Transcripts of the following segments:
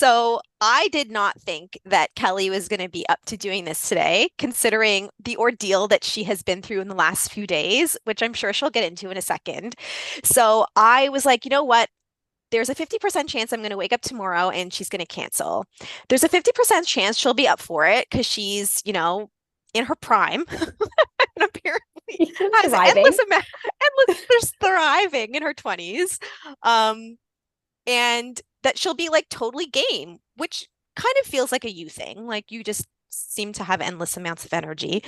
So I did not think that Kelly was going to be up to doing this today, considering the ordeal that she has been through in the last few days, which I'm sure she'll get into in a second. So I was like, you know what? There's a 50% chance I'm going to wake up tomorrow and she's going to cancel. There's a 50% chance she'll be up for it because she's, in her prime and apparently has Thriving. there's thriving in her 20s. Um, and that she'll be like totally game, which kind of feels like a you thing. Like you just seem to have endless amounts of energy.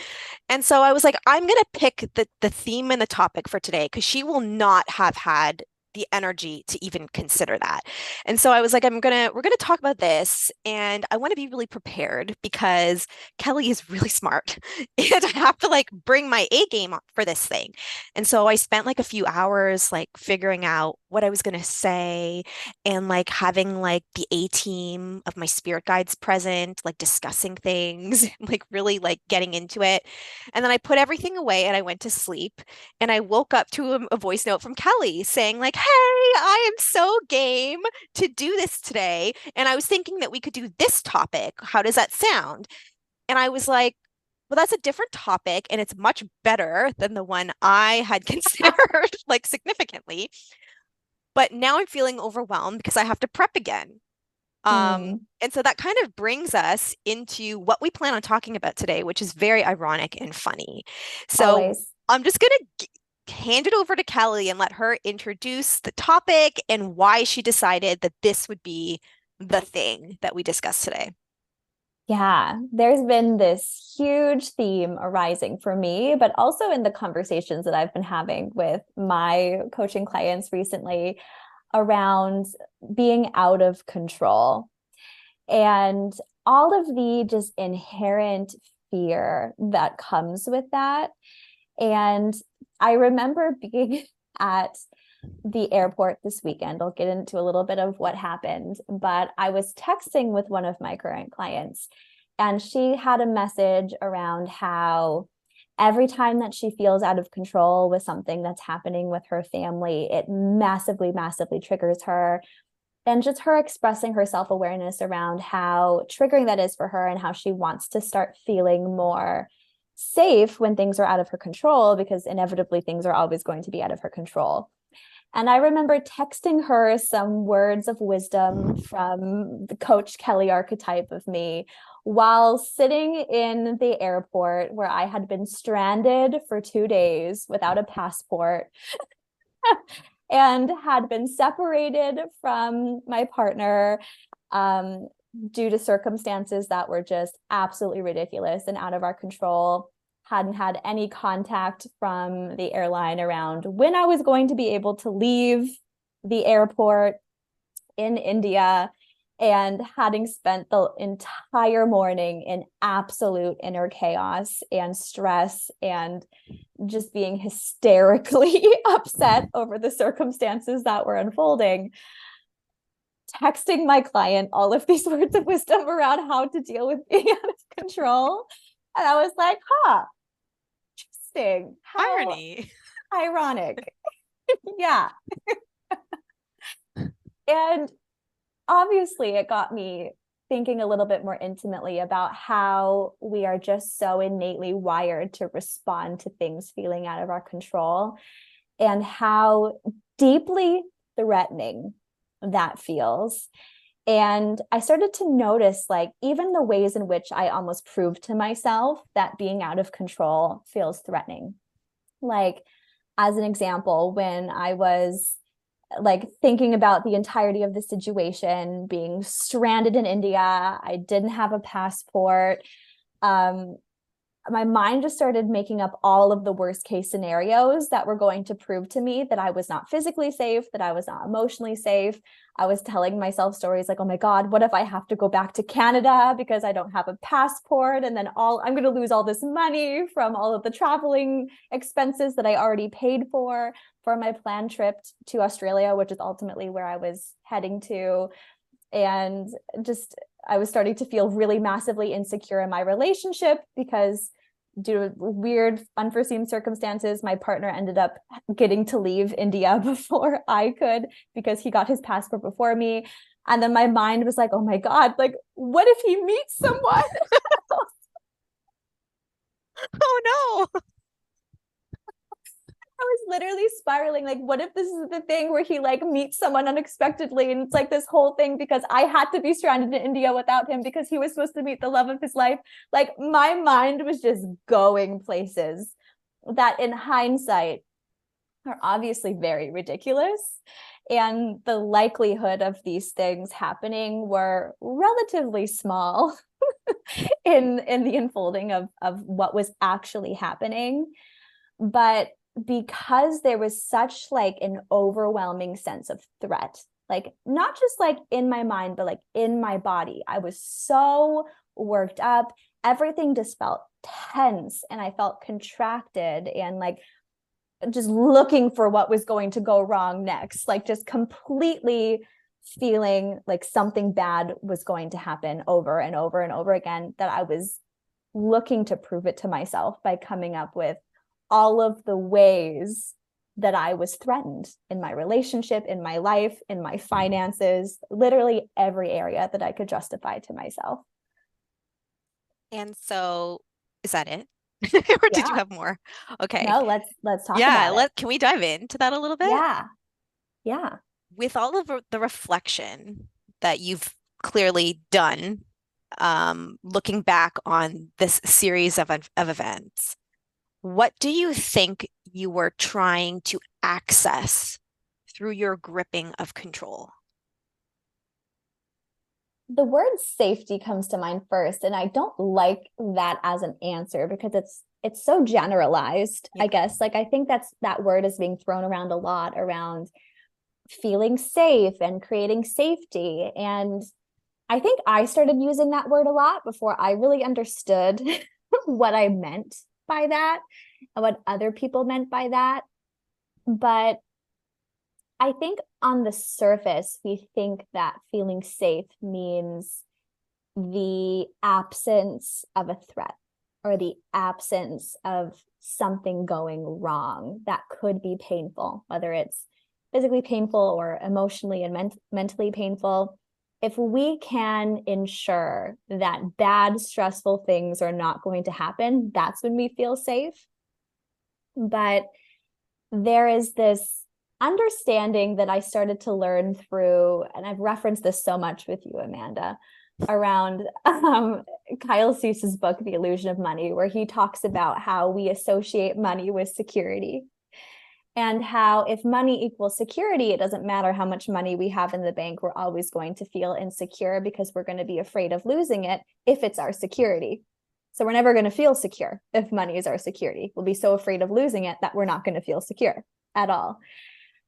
And so I was like, I'm gonna pick the theme and the topic for today because she will not have had the energy to even consider that. And so I was like, we're gonna talk about this, and I want to be really prepared because Kelly is really smart, and I have to like bring my A game up for this thing. And so I spent like a few hours like figuring out what I was gonna say and like having like the A team of my spirit guides present, like discussing things, like really like getting into it. And then I put everything away and I went to sleep. And I woke up to a voice note from Kelly saying, like, hey, I am so game to do this today. And I was thinking that we could do this topic. How does that sound? And I was like, well, that's a different topic and it's much better than the one I had considered, like significantly. But now I'm feeling overwhelmed because I have to prep again. Hmm. And so that kind of brings us into what we plan on talking about today, which is very ironic and funny. So Always. I'm just going to hand it over to Kelly and let her introduce the topic and why she decided that this would be the thing that we discuss today. Yeah, there's been this huge theme arising for me, but also in the conversations that I've been having with my coaching clients recently around being out of control and all of the just inherent fear that comes with that. And I remember being at the airport this weekend. I'll get into a little bit of what happened, but I was texting with one of my current clients, and she had a message around how every time that she feels out of control with something that's happening with her family, it massively, massively triggers her. And just her expressing her self awareness around how triggering that is for her and how she wants to start feeling more safe when things are out of her control, because inevitably things are always going to be out of her control. And I remember texting her some words of wisdom from the Coach Kelly archetype of me while sitting in the airport where I had been stranded for 2 days without a passport and had been separated from my partner um, due to circumstances that were just absolutely ridiculous and out of our control. Hadn't had any contact from the airline around when I was going to be able to leave the airport in India, and having spent the entire morning in absolute inner chaos and stress and just being hysterically upset over the circumstances that were unfolding, texting my client all of these words of wisdom around how to deal with being out of control. And I was like, huh, interesting. How Irony. ironic. Yeah. And obviously, it got me thinking a little bit more intimately about how we are just so innately wired to respond to things feeling out of our control and how deeply threatening that feels. And I started to notice, like, even the ways in which I almost proved to myself that being out of control feels threatening. Like, as an example, when I was like thinking about the entirety of the situation, being stranded in India, I didn't have a passport. Um, my mind just started making up all of the worst case scenarios that were going to prove to me that I was not physically safe, that I was not emotionally safe. I was telling myself stories like, oh my God, what if I have to go back to Canada because I don't have a passport? And then I'm going to lose all this money from all of the traveling expenses that I already paid for my planned trip to Australia, which is ultimately where I was heading to. And just, I was starting to feel really massively insecure in my relationship because due to weird unforeseen circumstances, my partner ended up getting to leave India before I could because he got his passport before me. And then my mind was like, oh my God, like, what if he meets someone? Oh no. I was literally spiraling. Like, what if this is the thing where he like meets someone unexpectedly? And it's like this whole thing because I had to be stranded in India without him because he was supposed to meet the love of his life. Like, my mind was just going places that in hindsight are obviously very ridiculous. And the likelihood of these things happening were relatively small in the unfolding of what was actually happening. But because there was such like an overwhelming sense of threat, like not just like in my mind, but like in my body, I was so worked up. Everything just felt tense and I felt contracted and like just looking for what was going to go wrong next, like just completely feeling like something bad was going to happen over and over and over again, that I was looking to prove it to myself by coming up with all of the ways that I was threatened in my relationship, in my life, in my finances, literally every area that I could justify to myself. And so is that it? Or did you Yeah. have more? Okay. No, let's talk Yeah, about it. can we dive into that a little bit? Yeah. Yeah. With all of the reflection that you've clearly done, looking back on this series of events, what do you think you were trying to access through your gripping of control? The word safety comes to mind first, and I don't like that as an answer because it's so generalized, Yeah. I guess. Like I think that word is being thrown around a lot around feeling safe and creating safety. And I think I started using that word a lot before I really understood what I meant by that and what other people meant by that. But I think on the surface, we think that feeling safe means the absence of a threat or the absence of something going wrong that could be painful, whether it's physically painful or emotionally and mentally painful. If we can ensure that bad, stressful things are not going to happen, that's when we feel safe. But there is this understanding that I started to learn through, and I've referenced this so much with you, Amanda, around Kyle Cease's book, The Illusion of Money, where he talks about how we associate money with security and how if money equals security, it doesn't matter how much money we have in the bank, we're always going to feel insecure because we're going to be afraid of losing it if it's our security. So we're never going to feel secure if money is our security. We'll be so afraid of losing it that we're not going to feel secure at all.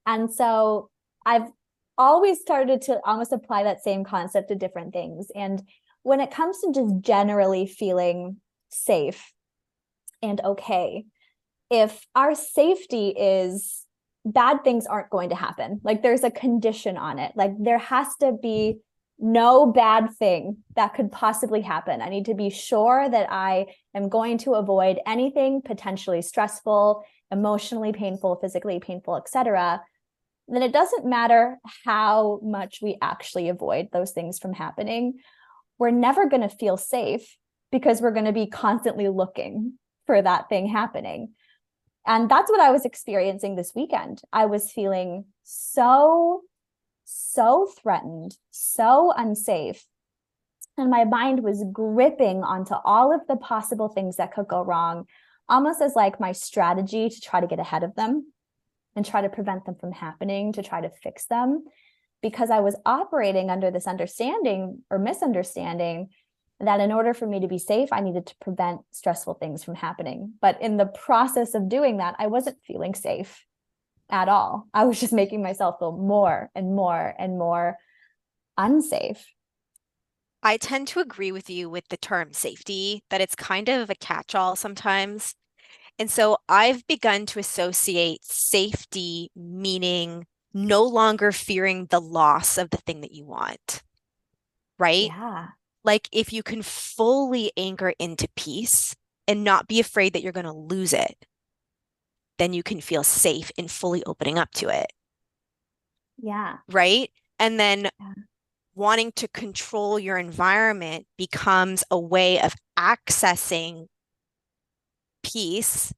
And so I've always started to almost apply that same concept to different things. And when it comes to just generally feeling safe and okay, if our safety is bad things aren't going to happen, like there's a condition on it, like there has to be no bad thing that could possibly happen. I need to be sure that I am going to avoid anything potentially stressful, emotionally painful, physically painful, etc. Then it doesn't matter how much we actually avoid those things from happening. We're never going to feel safe because we're going to be constantly looking for that thing happening. And that's what I was experiencing this weekend. I was feeling so threatened, so unsafe. And my mind was gripping onto all of the possible things that could go wrong, almost as like my strategy to try to get ahead of them and try to prevent them from happening, to try to fix them. Because I was operating under this understanding or misunderstanding that in order for me to be safe, I needed to prevent stressful things from happening. But in the process of doing that, I wasn't feeling safe at all. I was just making myself feel more and more and more unsafe. I tend to agree with you with the term safety, that it's kind of a catch-all sometimes. And so I've begun to associate safety meaning no longer fearing the loss of the thing that you want, right? Yeah. Like if you can fully anchor into peace and not be afraid that you're going to lose it, then you can feel safe in fully opening up to it, Yeah. right? And then Yeah. wanting to control your environment becomes a way of accessing peace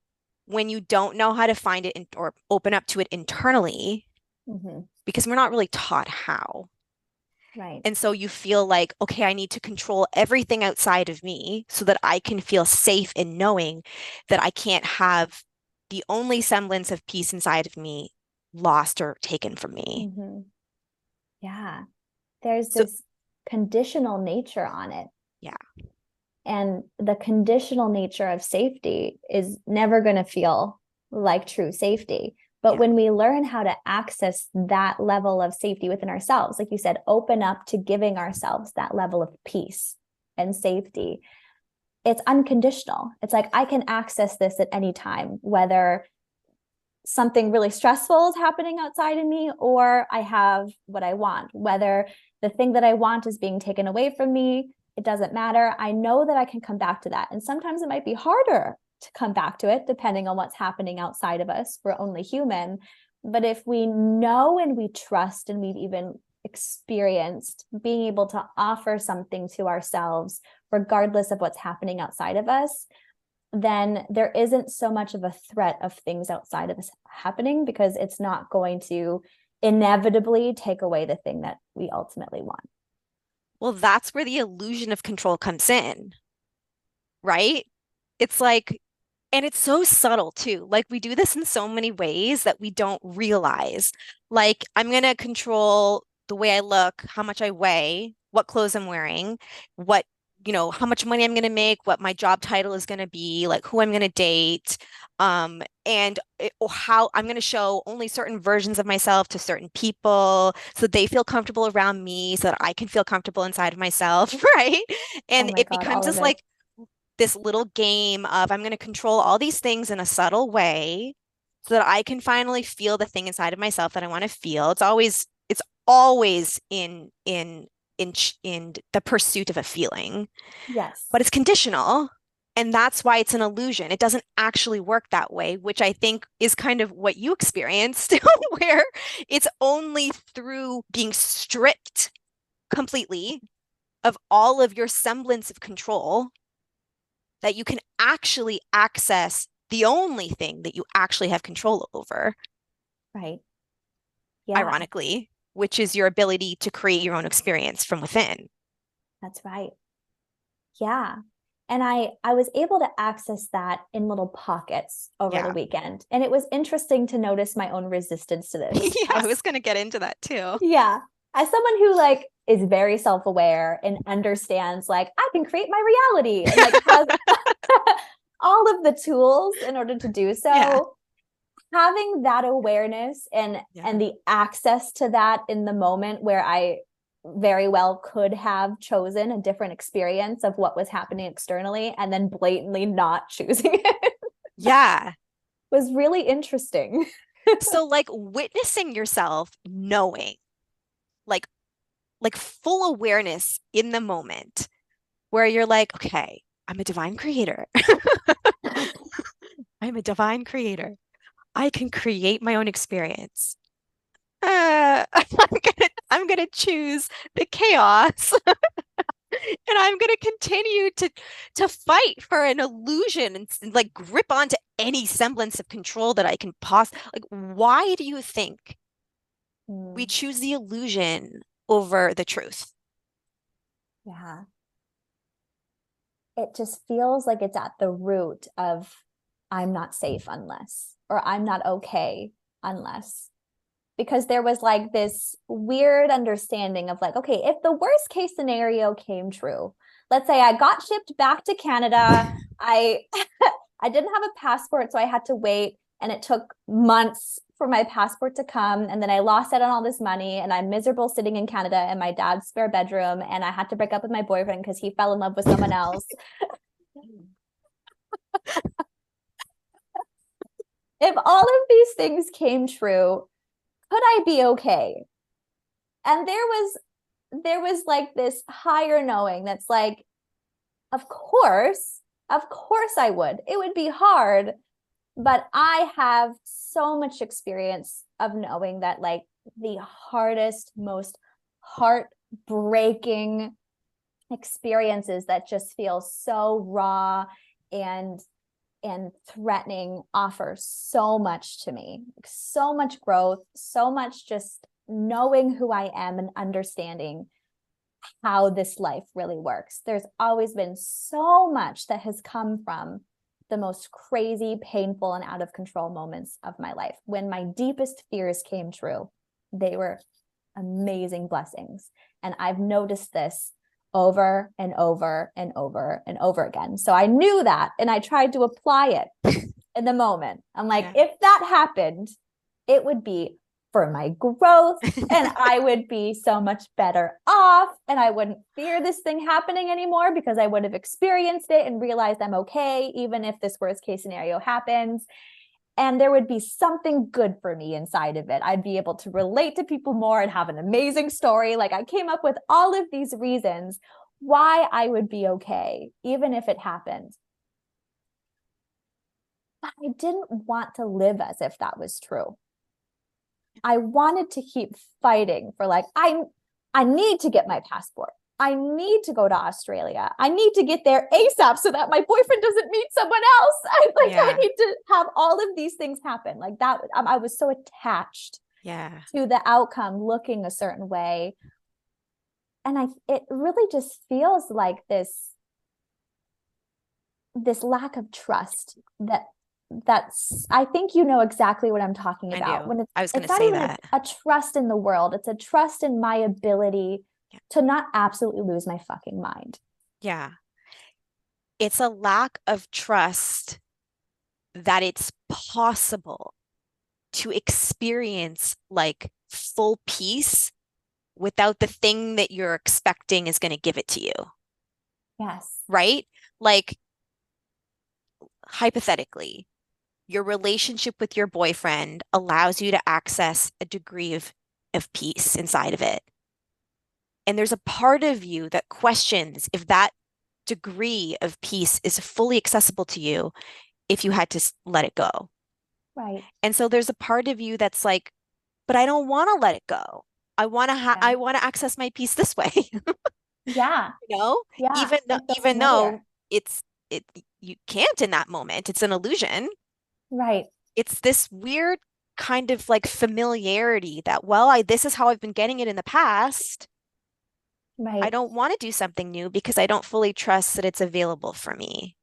when you don't know how to find it or open up to it internally, Mm-hmm. because we're not really taught how. Right. And so you feel like, okay, I need to control everything outside of me so that I can feel safe in knowing that I can't have the only semblance of peace inside of me lost or taken from me. Mm-hmm. Yeah. There's So, this conditional nature on it. yeah, And the conditional nature of safety is never going to feel like true safety. But yeah. when we learn how to access that level of safety within ourselves, like you said, open up to giving ourselves that level of peace and safety, it's unconditional. It's like I can access this at any time, whether something really stressful is happening outside of me or I have what I want, whether the thing that I want is being taken away from me. It doesn't matter. I know that I can come back to that. And sometimes it might be harder to come back to it, depending on what's happening outside of us. We're only human. But if we know and we trust and we've even experienced being able to offer something to ourselves, regardless of what's happening outside of us, then there isn't so much of a threat of things outside of us happening because it's not going to inevitably take away the thing that we ultimately want. Well, that's where the illusion of control comes in, right? It's like, and it's so subtle too. Like we do this in so many ways that we don't realize. Like I'm gonna control the way I look, how much I weigh, what clothes I'm wearing, what, how much money I'm gonna make, what my job title is gonna be, like who I'm gonna date, or how I'm gonna show only certain versions of myself to certain people so that they feel comfortable around me, so that I can feel comfortable inside of myself, right? Oh And my it God, becomes all of this it. like this little game of I'm going to control all these things in a subtle way so that I can finally feel the thing inside of myself that I want to feel. It's always in the pursuit of a feeling, Yes. but it's conditional. And that's why it's an illusion. It doesn't actually work that way, which I think is kind of what you experienced, where it's only through being stripped completely of all of your semblance of control that you can actually access the only thing that you actually have control over, Right. Yeah, ironically, which is your ability to create your own experience from within. that's right. Yeah. And I was able to access that in little pockets over the Yeah. weekend. And it was interesting to notice my own resistance to this. Yeah, I was going to get into that too. Yeah, as someone who like is very self-aware and understands like I can create my reality and like has all of the tools in order to do Yeah. so, having that awareness and Yeah. the access to that in the moment where I very well could have chosen a different experience of what was happening externally and then blatantly not choosing it Yeah. was really interesting. So like witnessing yourself knowing, like full awareness in the moment where you're like, okay, I'm a divine creator. I'm a divine creator. I can create my own experience. I'm gonna choose the chaos, and I'm gonna continue to fight for an illusion and like grip onto any semblance of control that I can like. Why do you think we Mm, choose the illusion over the truth? yeah. It just feels like it's at the root of I'm not safe unless, or I'm not okay unless. Because there was like this weird understanding of like, okay, if the worst case scenario came true, let's say I got shipped back to Canada, I I didn't have a passport, so I had to wait, and it took months for my passport to come, and then I lost out on all this money, and I'm miserable sitting in Canada in my dad's spare bedroom, and I had to break up with my boyfriend because he fell in love with someone else. If all of these things came true, could I be okay? And there was like this higher knowing that's like, of course I would. It would be hard, but I have so much experience of knowing that like the hardest, most heart breaking experiences that just feel so raw and threatening offer so much to me, so much growth, so much just knowing who I am and understanding how this life really works. There's always been so much that has come from the most crazy, painful, and out of control moments of my life. When my deepest fears came true, they were amazing blessings. And I've noticed this over and over and over and over again. So I knew that, and I tried to apply it in the moment. I'm like, Yeah. if that happened, it would be for my growth, and I would be so much better off, and I wouldn't fear this thing happening anymore because I would have experienced it and realized I'm okay, even if this worst case scenario happens. And there would be something good for me inside of it. I'd be able to relate to people more and have an amazing story. Like, I came up with all of these reasons why I would be okay, even if it happened. But I didn't want to live as if that was true. I wanted to keep fighting for, like, I need to get my passport. I need to go to Australia. I need to get there ASAP so that my boyfriend doesn't meet someone else. I Yeah. need to have all of these things happen. Like that, I was so attached Yeah. to the outcome looking a certain way. And it really just feels like this lack of trust that's I think you know exactly what I'm talking I about. do. When I was going it's to not say even that. a trust in the world, it's a trust in my ability Yeah. to not absolutely lose my fucking mind. Yeah. It's a lack of trust that it's possible to experience like full peace without the thing that you're expecting is going to give it to you, Yes. right? Like, hypothetically, your relationship with your boyfriend allows you to access a degree of peace inside of it. And there's a part of you that questions if that degree of peace is fully accessible to you if you had to let it go. Right. And so there's a part of you that's like, but I don't want to let it go. Yeah. I want to access my peace this way, Yeah. you know? Yeah. It feels Even though familiar. it's it you can't in that moment. It's an illusion. Right. It's this weird kind of like familiarity that, well, this is how I've been getting it in the past. I Right. don't want to do something new because I don't fully trust that it's available for me.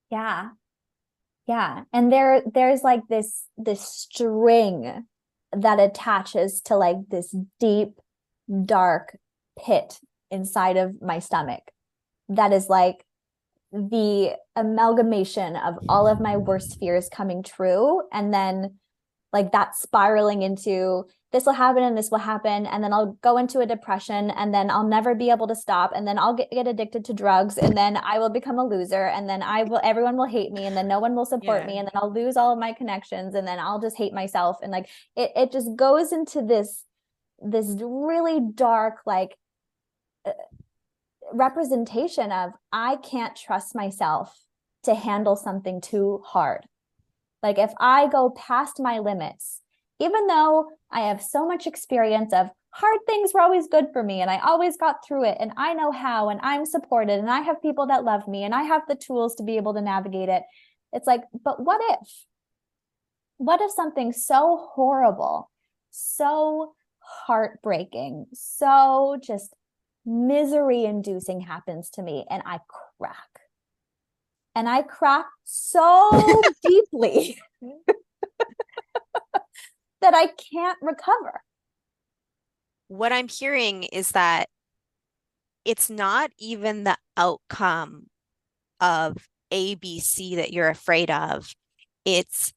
Yeah. Yeah. And there's like this string that attaches to like this deep, dark pit inside of my stomach that is like the amalgamation of all of my worst fears coming true, and then like that spiraling into this will happen and this will happen, and then I'll go into a depression, and then I'll never be able to stop, and then I'll get addicted to drugs, and then I will become a loser, and then everyone will hate me, and then no one will support Yeah. me, and then I'll lose all of my connections, and then I'll just hate myself, and like it just goes into this really dark like representation of I can't trust myself to handle something too hard. Like if I go past my limits, even though I have so much experience of hard things were always good for me and I always got through it and I know how and I'm supported and I have people that love me and I have the tools to be able to navigate it. It's like, but what if? What if something so horrible, so heartbreaking, so just misery inducing happens to me and I crack? And I crack so deeply that I can't recover. What I'm hearing is that it's not even the outcome of ABC that you're afraid of. It's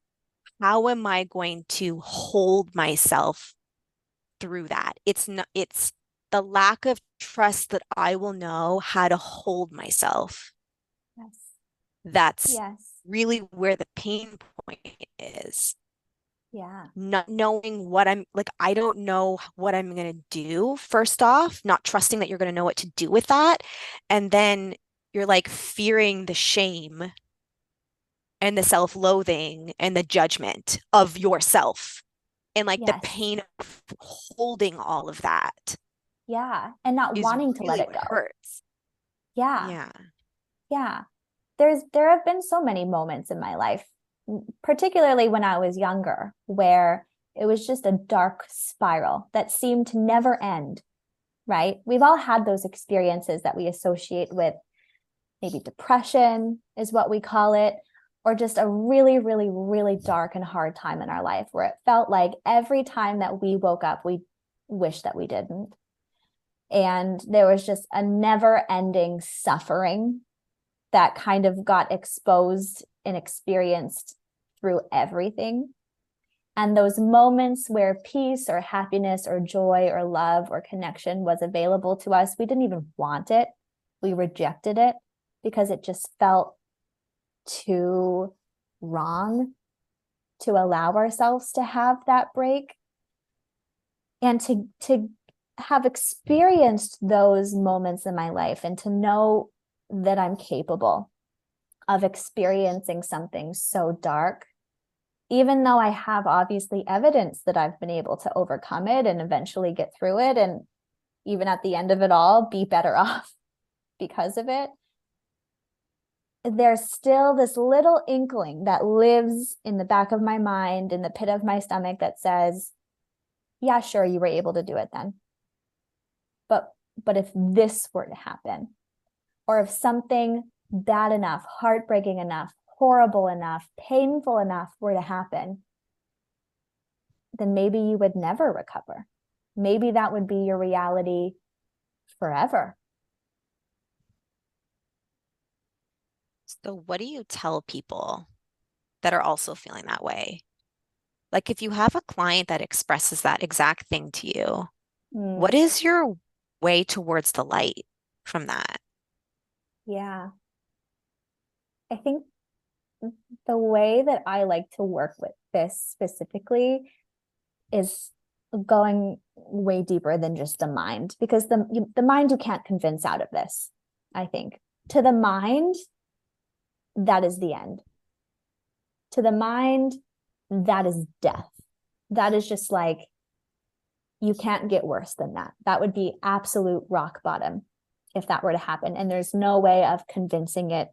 how am I going to hold myself through that? It's the lack of trust that I will know how to hold myself. Yes. That's Yes. really where the pain point is. Yeah. Not knowing what I'm like, I don't know what I'm going to do, first off, not trusting that you're going to know what to do with that. And then you're like fearing the shame and the self-loathing and the judgment of yourself and like the Yes. pain of holding all of that. Yeah. And not is wanting to let really it what go. hurts. Yeah. Yeah. Yeah. There have been so many moments in my life, particularly when I was younger, where it was just a dark spiral that seemed to never end, right? We've all had those experiences that we associate with maybe depression is what we call it, or just a really, really, really dark and hard time in our life where it felt like every time that we woke up, we wished that we didn't. And there was just a never ending suffering that kind of got exposed and experienced through everything. And those moments where peace or happiness or joy or love or connection was available to us, we didn't even want it. We rejected it because it just felt too wrong to allow ourselves to have that break. And to have experienced those moments in my life and to know that I'm capable of experiencing something so dark, even though I have obviously evidence that I've been able to overcome it and eventually get through it, and even at the end of it all, be better off because of it, there's still this little inkling that lives in the back of my mind, in the pit of my stomach, that says, yeah, sure, you were able to do it then. But if this were to happen, or if something bad enough, heartbreaking enough, horrible enough, painful enough were to happen, then maybe you would never recover. Maybe that would be your reality forever. So what do you tell people that are also feeling that way? Like if you have a client that expresses that exact thing to you, Mm, what is your way towards the light from that? yeah. I think the way that I like to work with this specifically is going way deeper than just the mind, because the mind you can't convince out of this. I think to the mind, that is the end. To the mind, that is death. That is just like, you can't get worse than that. That would be absolute rock bottom if that were to happen. And there's no way of convincing it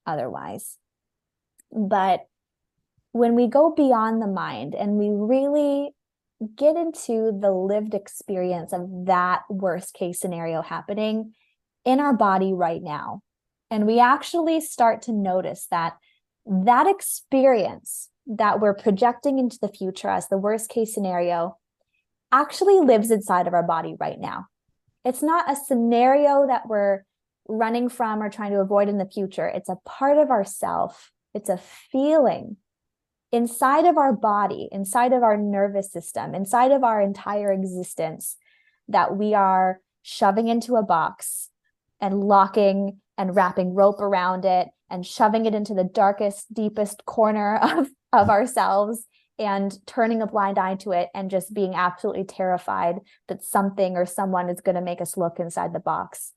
otherwise. But when we go beyond the mind and we really get into the lived experience of that worst case scenario happening in our body right now, and we actually start to notice that that experience that we're projecting into the future as the worst case scenario actually lives inside of our body right now. It's not a scenario that we're running from or trying to avoid in the future. It's a part of ourself. It's a feeling inside of our body, inside of our nervous system, inside of our entire existence that we are shoving into a box and locking and wrapping rope around it and shoving it into the darkest, deepest corner of ourselves and turning a blind eye to it and just being absolutely terrified that something or someone is going to make us look inside the box.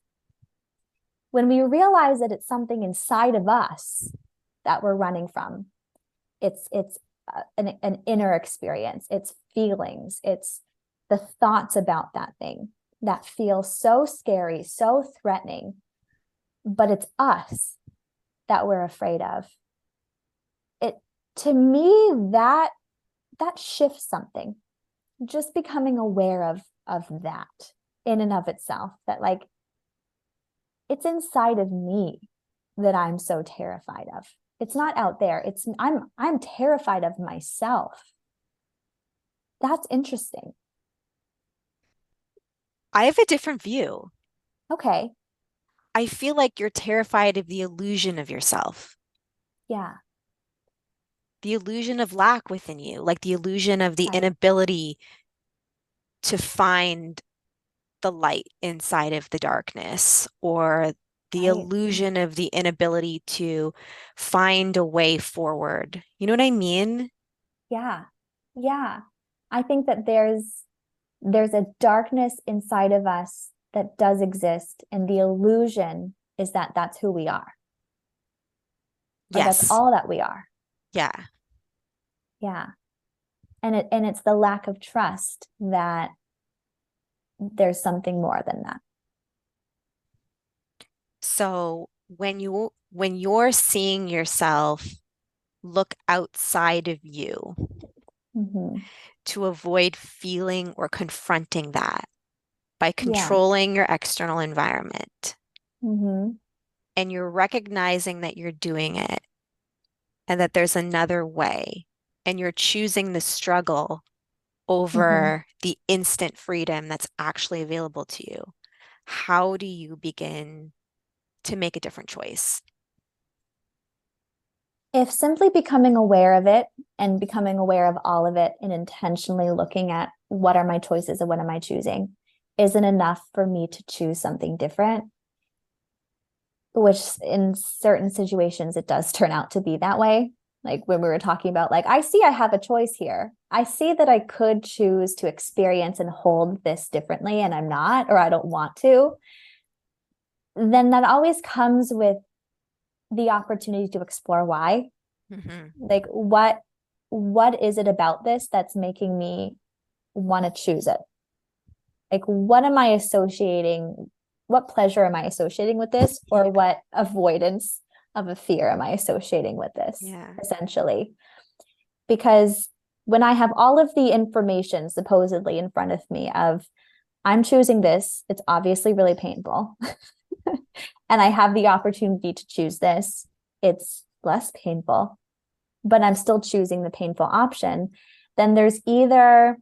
When we realize that it's something inside of us that we're running from, it's an inner experience, it's feelings, it's the thoughts about that thing that feel so scary, so threatening, but it's us that we're afraid of. It, to me, that shifts something. Just becoming aware of that in and of itself, that like, it's inside of me that I'm so terrified of. It's not out there. It's I'm terrified of myself. That's interesting. I have a different view. Okay. I feel like you're terrified of the illusion of yourself, Yeah. the illusion of lack within you, like the illusion of the Right. inability to find the light inside of the darkness, or the Right. illusion of the inability to find a way forward. You know what I mean? Yeah. Yeah. I think that there's a darkness inside of us that does exist, and the illusion is that that's who we are, or that's Yes. all that we are. Yeah. Yeah. And it's the lack of trust that there's something more than that. So when you're seeing yourself look outside of you Mm-hmm. to avoid feeling or confronting that by Yeah. controlling your external environment, Mm-hmm. and you're recognizing that you're doing it and that there's another way, and you're choosing the struggle Mm-hmm. over the instant freedom that's actually available to you, how do you begin to make a different choice? If simply becoming aware of it and becoming aware of all of it and intentionally looking at what are my choices and what am I choosing isn't enough for me to choose something different, which in certain situations it does turn out to be that way. Like when we were talking about, like, I see I have a choice here. I see that I could choose to experience and hold this differently, and I'm not, or I don't want to. Then that always comes with the opportunity to explore why. Hmm. Like what is it about this that's making me want to choose it? Like what am I associating, what pleasure am I associating with this, or Yeah. what avoidance of a fear am I associating with this, Yeah. essentially? Because when I have all of the information supposedly in front of me of I'm choosing this, it's obviously really painful, and I have the opportunity to choose this, it's less painful, but I'm still choosing the painful option, then there's either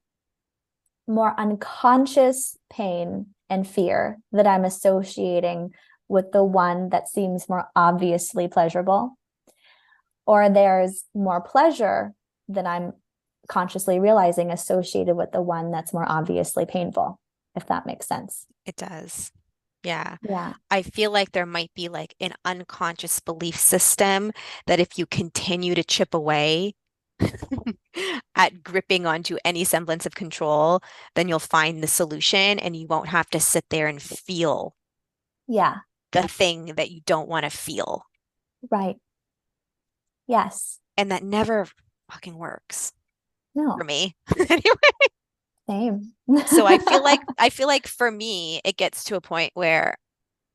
more unconscious pain and fear that I'm associating with the one that seems more obviously pleasurable, or there's more pleasure that I'm consciously realizing associated with the one that's more obviously painful, if that makes sense. It does. Yeah. Yeah. I feel like there might be like an unconscious belief system that if you continue to chip away at gripping onto any semblance of control, then you'll find the solution and you won't have to sit there and feel Yeah. the thing that you don't want to feel. Right. Yes. And that never fucking works for No. me. Anyway, Same. so I feel like for me, it gets to a point where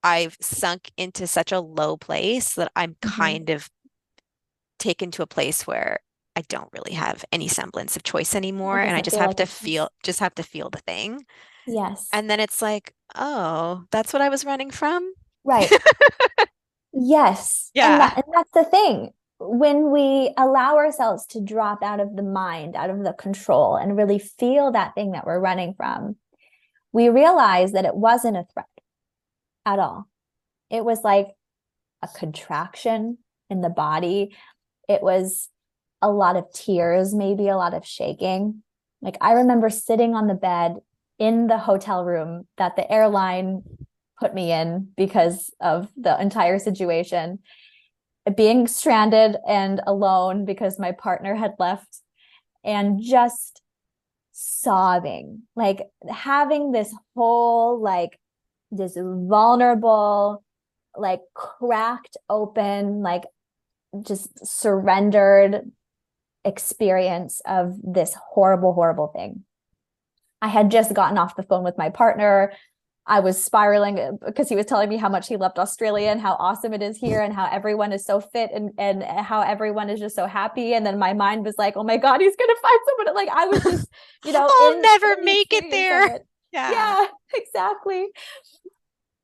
I've sunk into such a low place that I'm Mhm. kind of taken to a place where I don't really have any semblance of choice anymore, It and I doesn't just feel have like to a choice. feel the thing. Yes. And then it's like, oh, that's what I was running from. Right. Yes. And Yeah. that's the thing. When we allow ourselves to drop out of the mind, out of the control, and really feel that thing that we're running from, we realize that it wasn't a threat at all. It was like a contraction in the body. It was a lot of tears, maybe a lot of shaking. Like I remember sitting on the bed in the hotel room that the airline put me in because of the entire situation, being stranded and alone because my partner had left, and just sobbing, like having this whole, like, this vulnerable, like cracked open, like just surrendered experience of this horrible, horrible thing. I had just gotten off the phone with my partner. I was spiraling because he was telling me how much he loved Australia and how awesome it is here and how everyone is so fit and how everyone is just so happy. And then my mind was like, oh my God, he's gonna find someone. Like I was just, I'll never in the make it experience of there. it. Yeah. Yeah, exactly.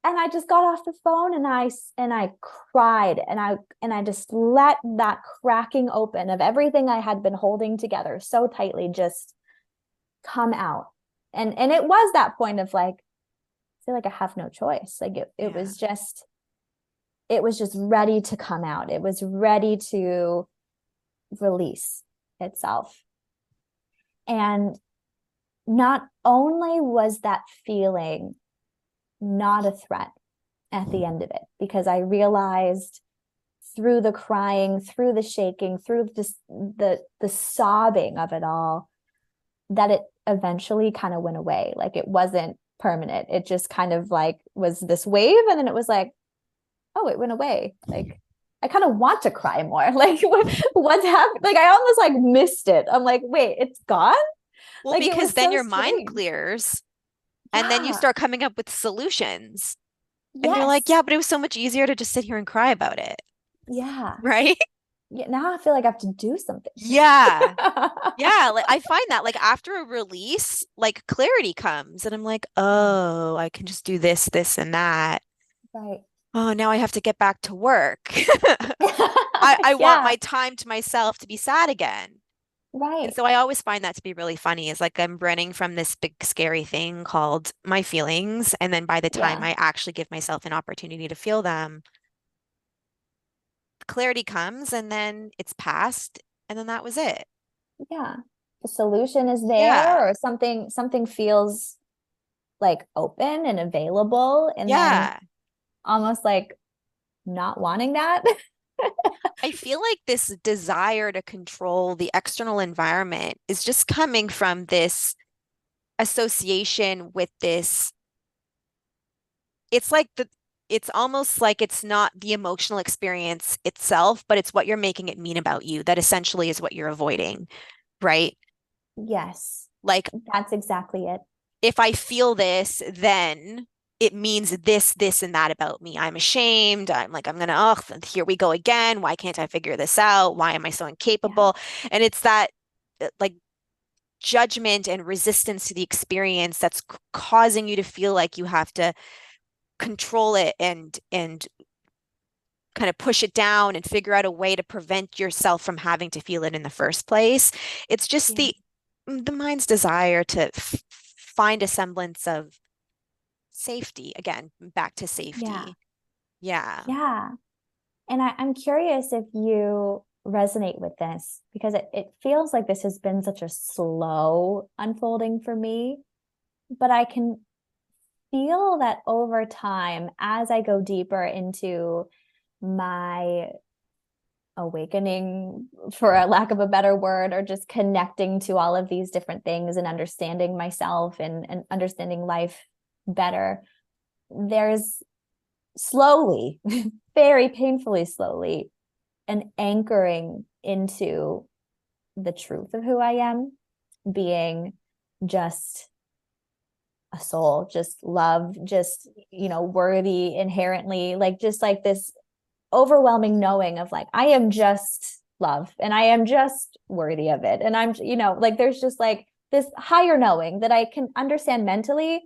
And I just got off the phone and I cried and I just let that cracking open of everything I had been holding together so tightly just come out. And it was that point of like, I feel like I have no choice. Like Yeah. it was just ready to come out. It was ready to release itself. And not only was that feeling not a threat at the end of it, because I realized through the crying, through the shaking, through just the sobbing of it all, that it eventually kind of went away. Like it wasn't permanent. It just kind of like was this wave, and then it was like, oh, it went away. Like I kind of want to cry more. Like what's happened? Like I almost like missed it. I'm like, wait, it's gone? Well, Like it because was then so your mind strange. clears And then you Yeah. start coming up with solutions. And you're like, Yes. yeah, but it was so much easier to just sit here and cry about it. Yeah. Right? Yeah. Now I feel like I have to do something. Yeah. Yeah, like I find that like after a release, like clarity comes and I'm like, Yeah. oh, I can just do this, this, and that. Right. Oh, now I have to get back to work. I want Yeah. my time to myself to be sad again. And Right. so I always find that to be really funny is like I'm running from this big scary thing called my feelings. And then by the time Yeah. I actually give myself an opportunity to feel them, clarity comes and then it's past. And then that was it. Yeah. The solution is Yeah. there, or something feels like open and available, and then Yeah. almost like not wanting that. I feel like this desire to control the external environment is just coming from this association with this. It's like it's almost like it's not the emotional experience itself, but it's what you're making it mean about you. That essentially is what you're avoiding, right? Yes, Like that's exactly it. if I feel this, then it means this, this, and that about me. I'm ashamed. I'm like, I'm gonna, oh, here we go again. Why can't I figure this out? Why am I so Yeah. incapable? And it's that like judgment and resistance to the experience that's causing you to feel like you have to control it and kind of push it down and figure out a way to prevent yourself from having to feel it in the first place. It's just Yeah. the mind's desire to find a semblance of safety. Again, back to Yeah. safety. Yeah. Yeah. And I'm curious if you resonate with this, because it feels like this has been such a slow unfolding for me, but I can feel that over time, as I go deeper into my awakening, for a lack of a better word, or just connecting to all of these different things and understanding myself and understanding life better, there's slowly, very painfully slowly, an anchoring into the truth of who I am, being just a soul, just love, just, worthy inherently, like just like this overwhelming knowing of like, I am just love and I am just worthy of it. And I'm, like there's just like this higher knowing that I can understand mentally,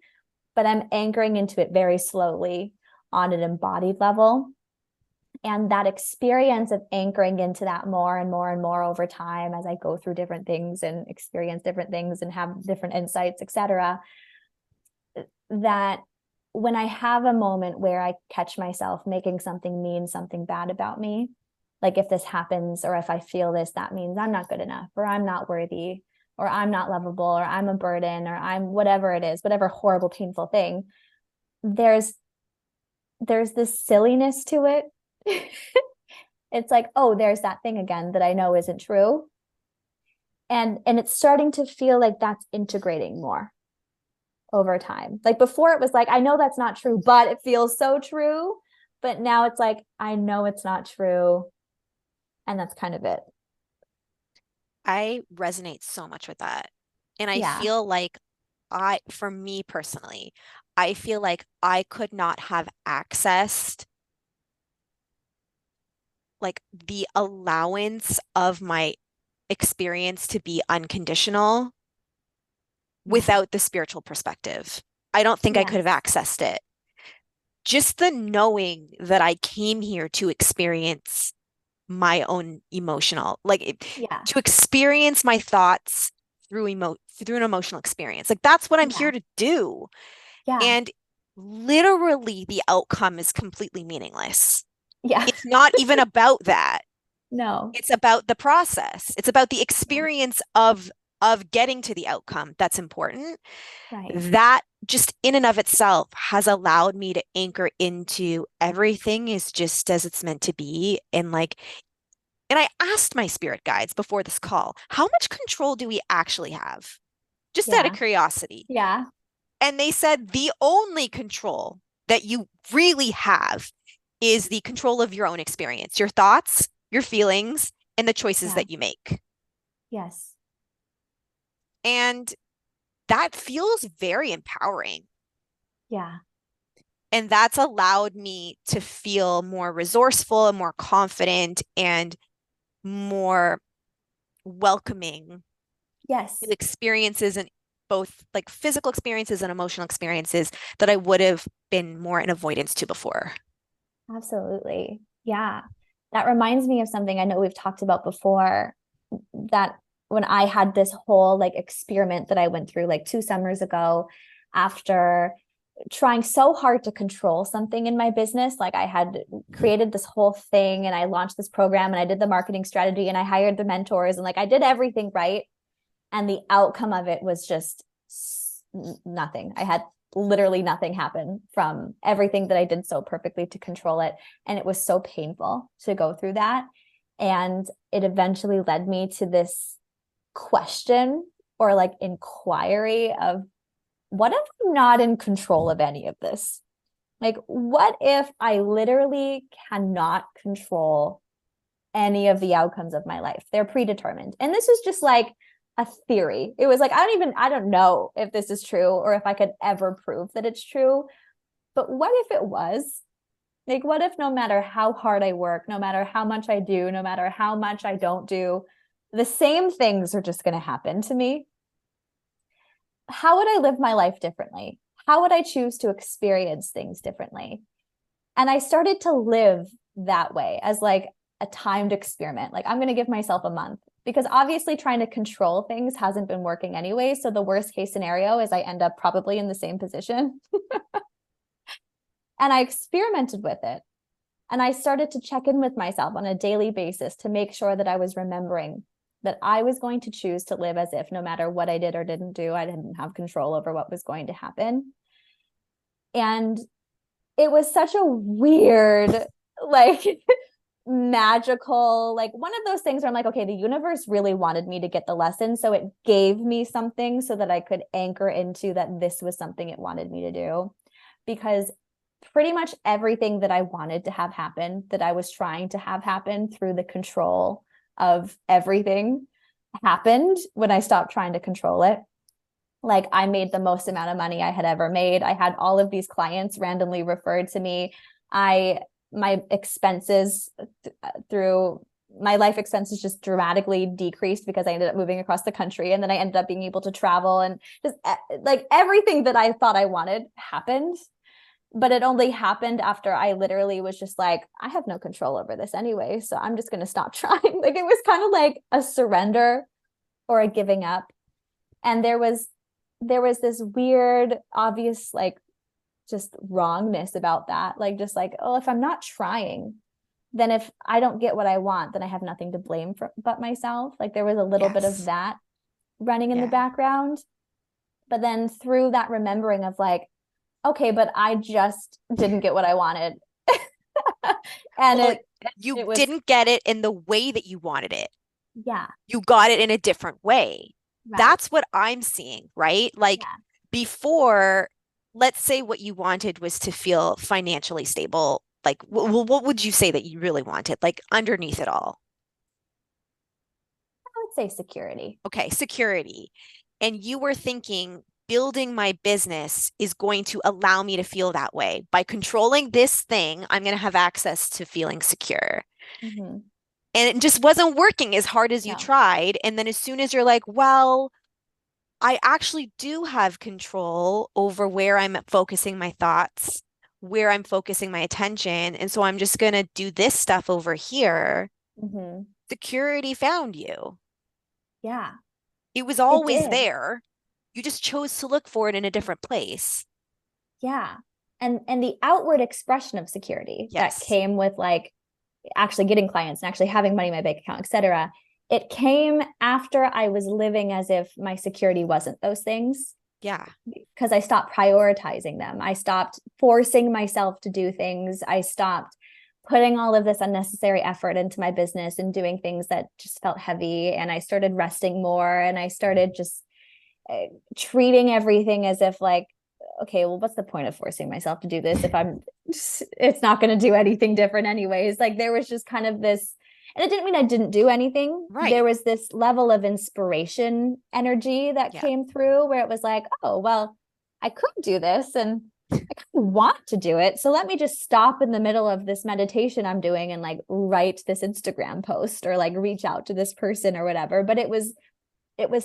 but I'm anchoring into it very slowly on an embodied level. And that experience of anchoring into that more and more and more over time as I go through different things and experience different things and have different insights, etc., that when I have a moment where I catch myself making something mean something bad about me, like if this happens or if I feel this, that means I'm not good enough or I'm not worthy or I'm not lovable or I'm a burden or I'm whatever it is, whatever horrible, painful thing, there's this silliness to it. It's like, oh, there's that thing again that I know isn't true. And it's starting to feel like that's integrating more over time. Like before it was like, I know that's not true, but it feels so true. But now it's like, I know it's not true. And that's kind of it. I resonate so much with that. And I Yeah. feel like for me personally, I feel like I could not have accessed like the allowance of my experience to be unconditional Yeah. without the spiritual perspective. I don't think I could have Yes. accessed it. Just the knowing that I came here to experience my own emotional, Yeah. to experience my thoughts through an emotional experience. Like that's what I'm Yeah. here to do. Yeah. And literally the outcome is completely meaningless. Yeah. It's not even about that. No. It's about the process. It's about the Yeah. experience of getting to the outcome that's important. Right. That just in and of itself has allowed me to anchor into everything is just as it's meant to be. And I asked my spirit guides before this call, how much control do we actually have? Just out of Yeah. curiosity. Yeah. And they said the only control that you really have is the control of your own experience, your thoughts, your feelings, and the choices Yeah. that you make. Yes. And that feels very empowering. Yeah. And that's allowed me to feel more resourceful and more confident and more welcoming to Yes. experiences, and both like physical experiences and emotional experiences that I would have been more in avoidance to before. Absolutely. Yeah. That reminds me of something I know we've talked about before, that when I had this whole like experiment that I went through like 2 summers ago, after trying so hard to control something in my business. Like I had created this whole thing and I launched this program and I did the marketing strategy and I hired the mentors and like I did everything right. And the outcome of it was just nothing. I had literally nothing happen from everything that I did so perfectly to control it. And it was so painful to go through that. And it eventually led me to this question or like inquiry of, what if I'm not in control of any of this? Like, what if I literally cannot control any of the outcomes of my life? They're predetermined. And this is just like a theory. It was like, I don't know if this is true or if I could ever prove that it's true. But what if it was? Like, what if no matter how hard I work, no matter how much I do, no matter how much I don't do, the same things are just going to happen to me? How would I live my life differently? How would I choose to experience things differently? And I started to live that way as like a timed experiment. Like, I'm going to give myself a month, because obviously trying to control things hasn't been working anyway. So the worst case scenario is I end up probably in the same position. And I experimented with it. And I started to check in with myself on a daily basis to make sure that I was remembering that I was going to choose to live as if no matter what I did or didn't do, I didn't have control over what was going to happen. And it was such a weird, like, magical, like one of those things where I'm like, okay, the universe really wanted me to get the lesson. So it gave me something so that I could anchor into that this was something it wanted me to do. Because pretty much everything that I wanted to have happen, that I was trying to have happen through the control of everything, happened when I stopped trying to control it. Like, I made the most amount of money I had ever made. I had all of these clients randomly referred to me. My expenses through my life expenses just dramatically decreased because I ended up moving across the country, and then I ended up being able to travel, and just like everything that I thought I wanted happened. But it only happened after I literally was just like, I have no control over this anyway, so I'm just going to stop trying. Like, it was kind of like a surrender or a giving up. And there was this weird, obvious, like, just wrongness about that. Like, just like, oh, if I'm not trying, then if I don't get what I want, then I have nothing to blame for but myself. Like, there was a little bit of Yes. that running in the Yeah. background. But then through that remembering of like, okay, but I just didn't get what I wanted. And Well, it you was, didn't get it in the way that you wanted it. yeah, You got it in a different way. right. That's what I'm seeing, right? Like Yeah. before, let's say what you wanted was to feel financially stable. Like, what would you say that you really wanted? Like underneath it all? I would say security. Okay, security. And you were thinking building my business is going to allow me to feel that way. By controlling this thing, I'm going to have access to feeling secure. Mm-hmm. And it just wasn't working as hard as you No. tried. And then as soon as you're like, well, I actually do have control over where I'm focusing my thoughts, where I'm focusing my attention. And so I'm just going to do this stuff over here. Mm-hmm. Security found you. Yeah, It was it always did. there. You just chose to look for it in a different place. Yeah. And the outward expression of security that Yes. came with like actually getting clients and actually having money in my bank account, etc. It came after I was living as if my security wasn't those things, Yeah. because I stopped prioritizing them. I stopped forcing myself to do things. I stopped putting all of this unnecessary effort into my business and doing things that just felt heavy. And I started resting more, and I started just treating everything as if like, okay, well, what's the point of forcing myself to do this if it's not going to do anything different anyways? Like, there was just kind of this, and it didn't mean I didn't do anything. Right. There was this level of inspiration energy that Yeah. came through where it was like, oh, well, I could do this. And want to do it. So let me just stop in the middle of this meditation I'm doing and like write this Instagram post or like reach out to this person or whatever. But it was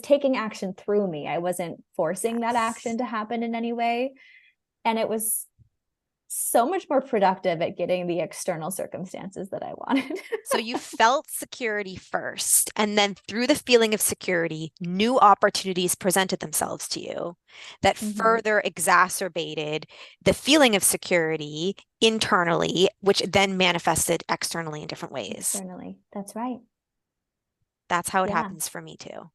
taking action through me. I wasn't forcing that Yes. action to happen in any way. And it was so much more productive at getting the external circumstances that I wanted. So you felt security first, and then through the feeling of security, new opportunities presented themselves to you that Mm-hmm. further exacerbated the feeling of security internally, which then manifested externally in different ways. Externally. That's right. That's how it Yeah. happens for me too.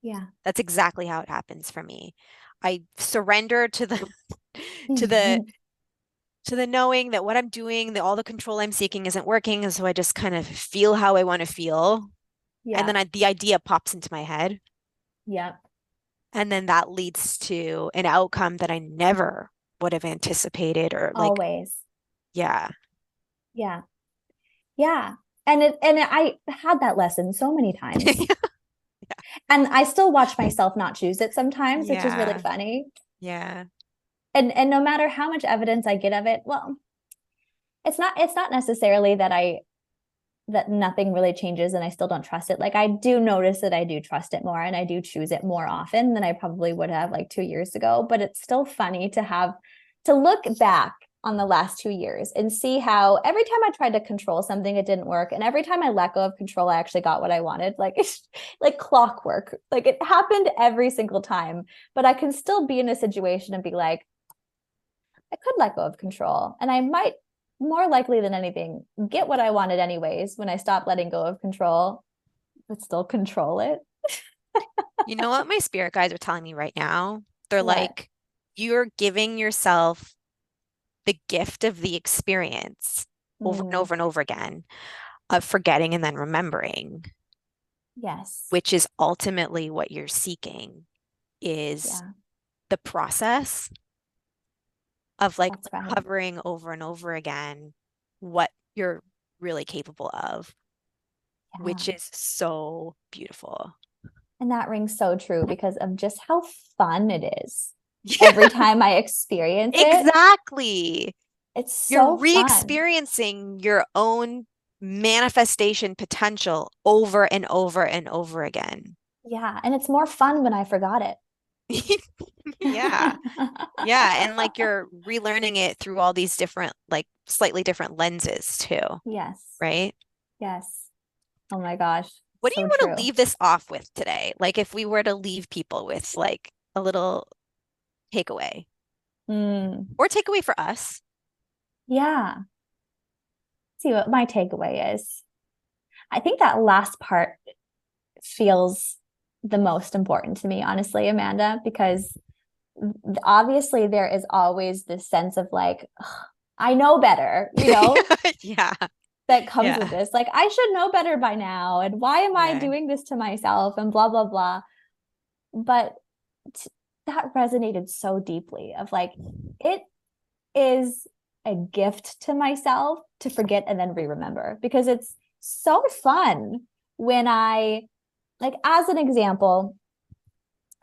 Yeah. That's exactly how it happens for me. I surrender to the to the to the knowing that what I'm doing, that all the control I'm seeking isn't working, and so I just kind of feel how I want to feel. And Yeah. then the idea pops into my head. Yeah. And then that leads to an outcome that I never would have anticipated or like, Always. yeah. Yeah. Yeah. And I had that lesson so many times. And I still watch myself not choose it sometimes, which is really Yeah. funny. Yeah. And no matter how much evidence I get of it, well, it's not necessarily that nothing really changes and I still don't trust it. Like I do notice that I do trust it more and I do choose it more often than I probably would have like 2 years ago. But it's still funny to look back on the last 2 years and see how every time I tried to control something, it didn't work. And every time I let go of control, I actually got what I wanted. Like like clockwork. Like it happened every single time. But I can still be in a situation and be like, I could let go of control. And I might, more likely than anything, get what I wanted anyways when I stop letting go of control, but still control it. You know what my spirit guides are telling me right now? They're What? like, you're giving yourself the gift of the experience over and Mm, over and over again of forgetting and then remembering, yes. which is ultimately what you're seeking is Yeah, the process of like that's right. uncovering over and over again what you're really capable of, Yeah. which is so beautiful. And that rings so true because of just how fun it is. Every Yeah, time I experience it, exactly. it's You're so fun. re-experiencing your own manifestation potential over and over and over again. Yeah. And it's more fun when I forgot it. Yeah. Yeah. And like you're relearning it through all these different, like slightly different lenses too, Yes. right? Yes. Oh my gosh. What do So you want to true. leave this off with today? Like if we were to leave people with like a little takeaway Mm, or takeaway for us. yeah. See what my takeaway is. I think that last part feels the most important to me, honestly, Amanda, because obviously there is always this sense of like, "Ugh, I know better, Yeah. that comes with Yeah. this. Like, I should know better by now. And why am I Yeah. doing this to myself? And blah, blah, blah. But that resonated so deeply of like, it is a gift to myself to forget and then re-remember because it's so fun when I like as an example,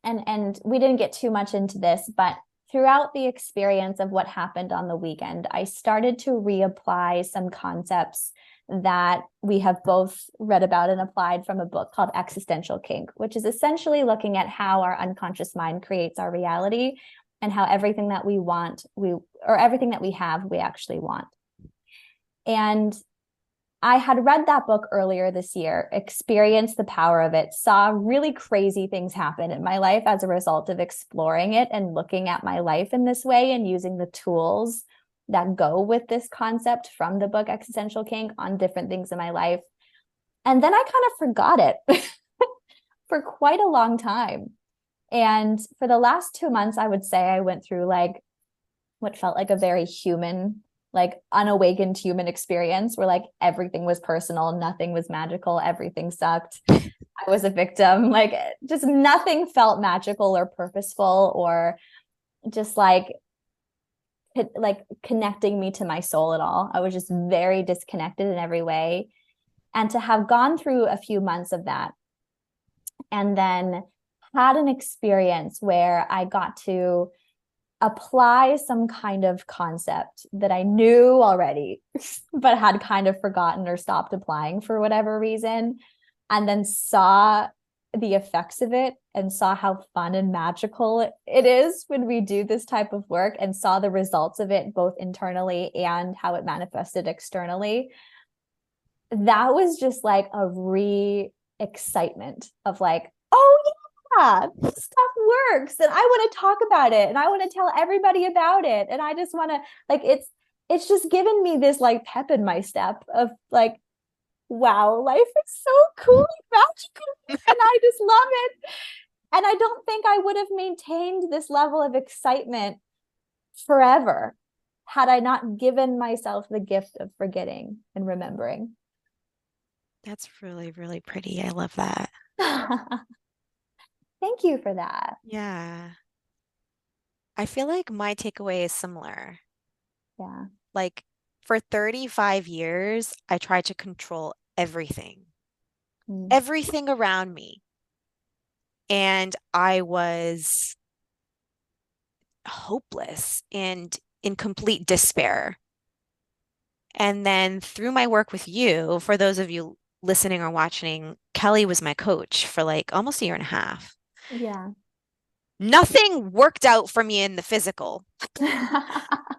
and we didn't get too much into this, but throughout the experience of what happened on the weekend, I started to reapply some concepts that we have both read about and applied from a book called Existential Kink, which is essentially looking at how our unconscious mind creates our reality and how everything that we want, or everything that we have, we actually want. And I had read that book earlier this year, experienced the power of it, saw really crazy things happen in my life as a result of exploring it and looking at my life in this way and using the tools that go with this concept from the book Existential Kink on different things in my life. And then I kind of forgot it for quite a long time. And for the last 2 months, I would say I went through like what felt like a very human, like unawakened human experience where like everything was personal, nothing was magical, everything sucked. I was a victim. Like just nothing felt magical or purposeful or just like connecting me to my soul at all. I was just very disconnected in every way. And to have gone through a few months of that and then had an experience where I got to apply some kind of concept that I knew already, but had kind of forgotten or stopped applying for whatever reason, and then saw the effects of it and saw how fun and magical it is when we do this type of work, and saw the results of it both internally and how it manifested externally. That was just like a excitement of like, oh yeah, this stuff works, and I want to talk about it, and I want to tell everybody about it, and I just want to, like, it's just given me this like pep in my step of like, wow, life is so cool and magical, and I just love it. And I don't think I would have maintained this level of excitement forever had I not given myself the gift of forgetting and remembering. That's really, really pretty. I love that. Thank you for that. Yeah. I feel like my takeaway is similar. Yeah. Like for 35 years, I tried to control everything, Mm. everything around me. And I was hopeless and in complete despair. And then through my work with you, for those of you listening or watching, Kelly was my coach for like almost a year and a half. Yeah. Nothing worked out for me in the physical,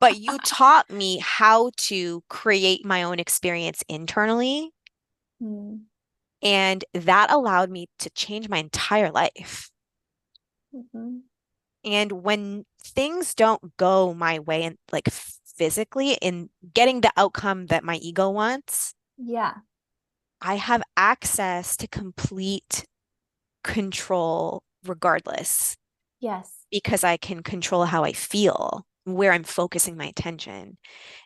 but you taught me how to create my own experience internally. Mm. And that allowed me to change my entire life. Mhm. And when things don't go my way and like physically in getting the outcome that my ego wants, Yeah. I have access to complete control regardless Yes. because I can control how I feel, where I'm focusing my attention.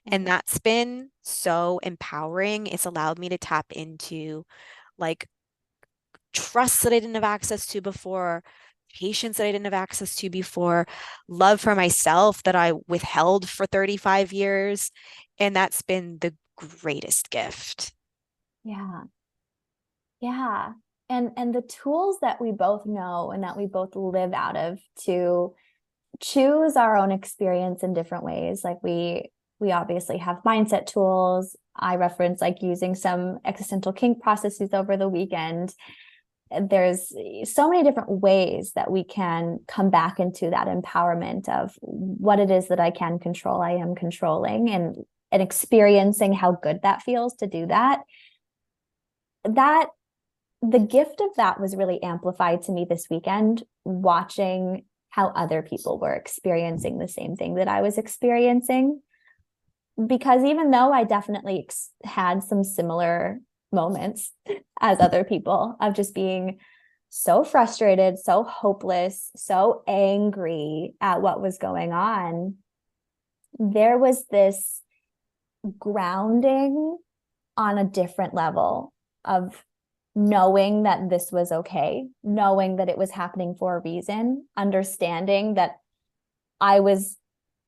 And Right. that's been so empowering. It's allowed me to tap into like trust that I didn't have access to before, patience that I didn't have access to before, love for myself that I withheld for 35 years. And that's been the greatest gift. Yeah. Yeah. And the tools that we both know and that we both live out of to choose our own experience in different ways. Like we obviously have mindset tools. I reference like using some existential kink processes over the weekend. There's so many different ways that we can come back into that empowerment of what it is that I can control, I am controlling, and experiencing how good that feels to do that. That the gift of that was really amplified to me this weekend, watching how other people were experiencing the same thing that I was experiencing. Because even though I definitely had some similar moments as other people of just being so frustrated, so hopeless, so angry at what was going on, there was this grounding on a different level of knowing that this was okay, knowing that it was happening for a reason, understanding that I was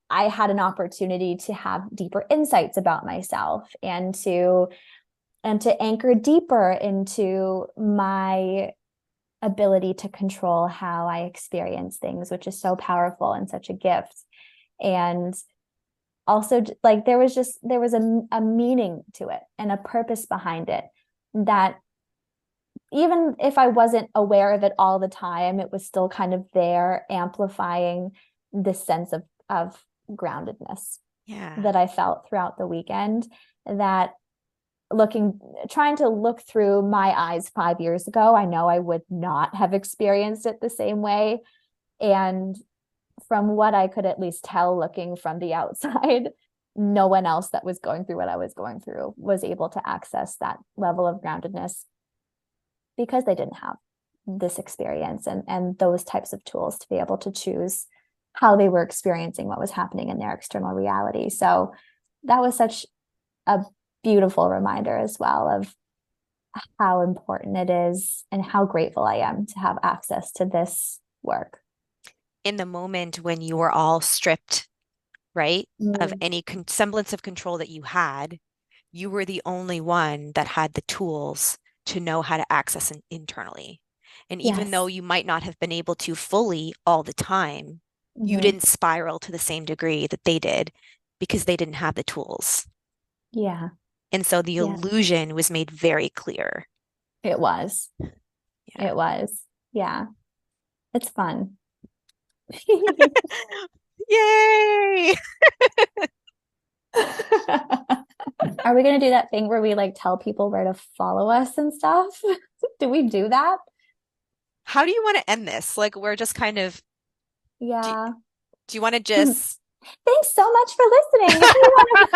I had an opportunity to have deeper insights about myself and to anchor deeper into my ability to control how I experience things, which is so powerful and such a gift. And also like there was a meaning to it and a purpose behind it that even if I wasn't aware of it all the time, it was still kind of there, amplifying this sense of groundedness Yeah. that I felt throughout the weekend. That trying to look through my eyes 5 years ago, I know I would not have experienced it the same way. And from what I could at least tell looking from the outside, no one else that was going through what I was going through was able to access that level of groundedness because they didn't have this experience and those types of tools to be able to choose how they were experiencing what was happening in their external reality. So that was such a beautiful reminder as well of how important it is and how grateful I am to have access to this work. In the moment when you were all stripped, right, of Mm. any semblance of control that you had, you were the only one that had the tools to know how to access it internally. And even though Yes. you might not have been able to fully all the time, You Hmm. didn't spiral to the same degree that they did because they didn't have the tools. Yeah. And so the Yeah. illusion was made very clear. It was. Yeah. It was. Yeah. It's fun. Yay! Are we going to do that thing where we like tell people where to follow us and stuff? Do we do that? How do you want to end this? Like, we're just kind of, do, Yeah. do you want to Thanks just so much for listening. If you want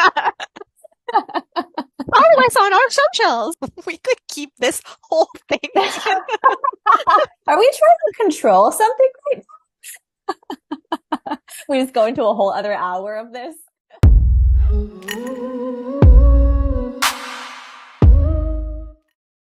follow us on our socials? We could keep this whole thing. to, are we trying to control something right now? We just go into a whole other hour of this.